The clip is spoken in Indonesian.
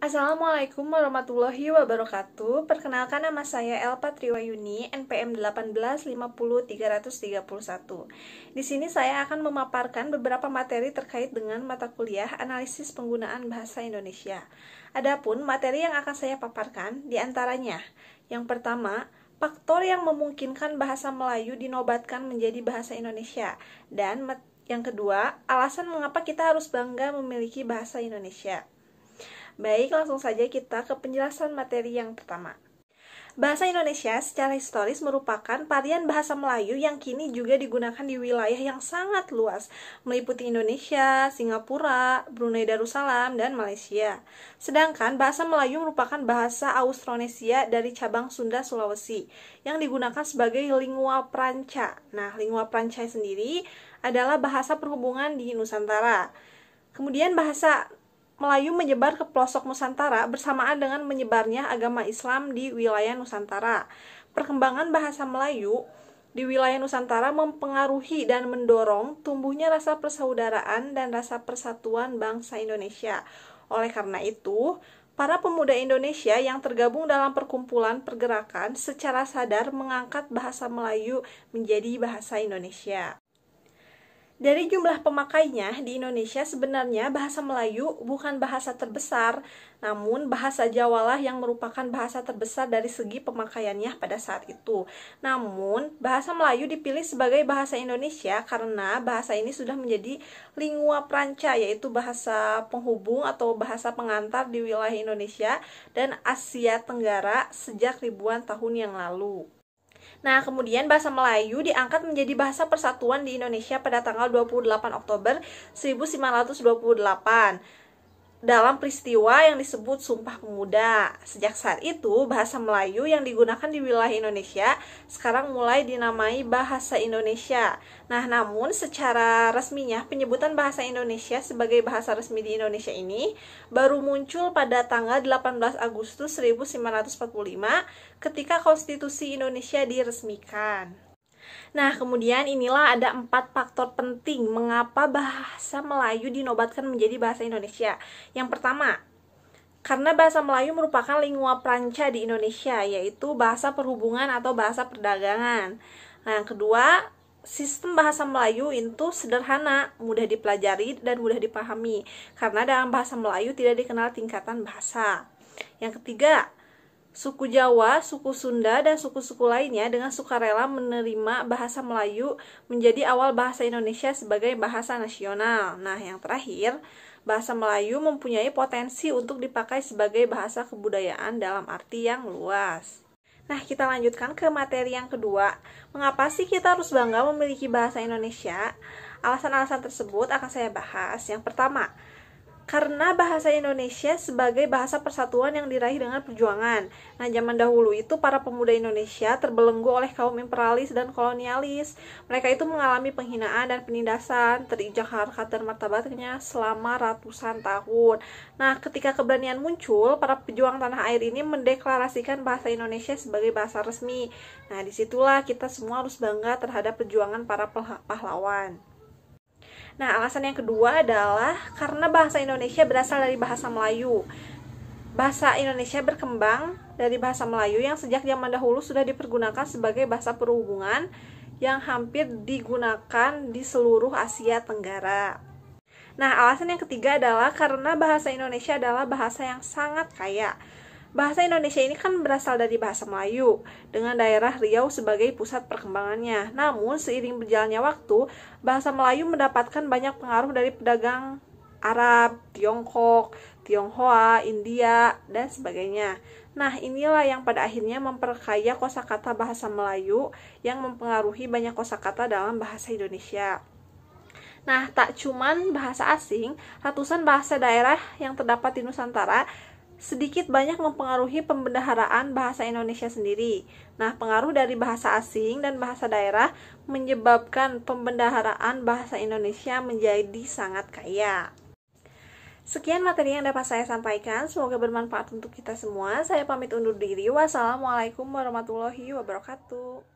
Assalamualaikum warahmatullahi wabarakatuh. Perkenalkan, nama saya Elpa Triwayuni, NPM 1850331. Di sini saya akan memaparkan beberapa materi terkait dengan mata kuliah Analisis Penggunaan Bahasa Indonesia. Adapun materi yang akan saya paparkan diantaranya: yang pertama, faktor yang memungkinkan bahasa Melayu dinobatkan menjadi bahasa Indonesia, dan yang kedua, alasan mengapa kita harus bangga memiliki bahasa Indonesia. Baik, langsung saja kita ke penjelasan materi yang pertama. Bahasa Indonesia secara historis merupakan varian bahasa Melayu yang kini juga digunakan di wilayah yang sangat luas, meliputi Indonesia, Singapura, Brunei Darussalam, dan Malaysia. Sedangkan bahasa Melayu merupakan bahasa Austronesia dari cabang Sunda Sulawesi, yang digunakan sebagai lingua franca. Nah, lingua franca sendiri adalah bahasa perhubungan di Nusantara. Kemudian bahasa Melayu menyebar ke pelosok Nusantara bersamaan dengan menyebarnya agama Islam di wilayah Nusantara. Perkembangan bahasa Melayu di wilayah Nusantara mempengaruhi dan mendorong tumbuhnya rasa persaudaraan dan rasa persatuan bangsa Indonesia. Oleh karena itu, para pemuda Indonesia yang tergabung dalam perkumpulan pergerakan secara sadar mengangkat bahasa Melayu menjadi bahasa Indonesia. Dari jumlah pemakainya di Indonesia, sebenarnya bahasa Melayu bukan bahasa terbesar, namun bahasa Jawalah yang merupakan bahasa terbesar dari segi pemakaiannya pada saat itu. Namun, bahasa Melayu dipilih sebagai bahasa Indonesia karena bahasa ini sudah menjadi lingua franca, yaitu bahasa penghubung atau bahasa pengantar di wilayah Indonesia dan Asia Tenggara sejak ribuan tahun yang lalu. Nah, kemudian bahasa Melayu diangkat menjadi bahasa persatuan di Indonesia pada tanggal 28 Oktober 1928 dalam peristiwa yang disebut Sumpah Pemuda. Sejak saat itu, bahasa Melayu yang digunakan di wilayah Indonesia sekarang mulai dinamai bahasa Indonesia. Nah, namun secara resminya penyebutan bahasa Indonesia sebagai bahasa resmi di Indonesia ini baru muncul pada tanggal 18 Agustus 1945 ketika Konstitusi Indonesia diresmikan. Nah, kemudian inilah ada 4 faktor penting mengapa bahasa Melayu dinobatkan menjadi bahasa Indonesia. Yang pertama, karena bahasa Melayu merupakan lingua franca di Indonesia, yaitu bahasa perhubungan atau bahasa perdagangan. Nah, yang kedua, sistem bahasa Melayu itu sederhana, mudah dipelajari dan mudah dipahami, karena dalam bahasa Melayu tidak dikenal tingkatan bahasa. Yang ketiga, suku Jawa, suku Sunda, dan suku-suku lainnya dengan sukarela menerima bahasa Melayu menjadi awal bahasa Indonesia sebagai bahasa nasional. Nah, yang terakhir, bahasa Melayu mempunyai potensi untuk dipakai sebagai bahasa kebudayaan dalam arti yang luas. Nah, kita lanjutkan ke materi yang kedua. Mengapa sih kita harus bangga memiliki bahasa Indonesia? Alasan-alasan tersebut akan saya bahas. Yang pertama, karena bahasa Indonesia sebagai bahasa persatuan yang diraih dengan perjuangan. Nah, zaman dahulu itu para pemuda Indonesia terbelenggu oleh kaum imperialis dan kolonialis. Mereka itu mengalami penghinaan dan penindasan, terinjak harkat dan martabatnya selama ratusan tahun. Nah, ketika keberanian muncul, para pejuang tanah air ini mendeklarasikan bahasa Indonesia sebagai bahasa resmi. Nah, disitulah kita semua harus bangga terhadap perjuangan para pahlawan. Nah, alasan yang kedua adalah karena bahasa Indonesia berasal dari bahasa Melayu. Bahasa Indonesia berkembang dari bahasa Melayu yang sejak zaman dahulu sudah dipergunakan sebagai bahasa perhubungan yang hampir digunakan di seluruh Asia Tenggara. Nah, alasan yang ketiga adalah karena bahasa Indonesia adalah bahasa yang sangat kaya. Bahasa Indonesia ini kan berasal dari bahasa Melayu, dengan daerah Riau sebagai pusat perkembangannya. Namun, seiring berjalannya waktu, bahasa Melayu mendapatkan banyak pengaruh dari pedagang Arab, Tiongkok, Tionghoa, India, dan sebagainya. Nah, inilah yang pada akhirnya memperkaya kosakata bahasa Melayu yang mempengaruhi banyak kosakata dalam bahasa Indonesia. Nah, tak cuman bahasa asing, ratusan bahasa daerah yang terdapat di Nusantara sedikit banyak mempengaruhi pembendaharaan bahasa Indonesia sendiri. Nah, pengaruh dari bahasa asing dan bahasa daerah menyebabkan pembendaharaan bahasa Indonesia menjadi sangat kaya. Sekian materi yang dapat saya sampaikan, semoga bermanfaat untuk kita semua. Saya pamit undur diri. Wassalamualaikum warahmatullahi wabarakatuh.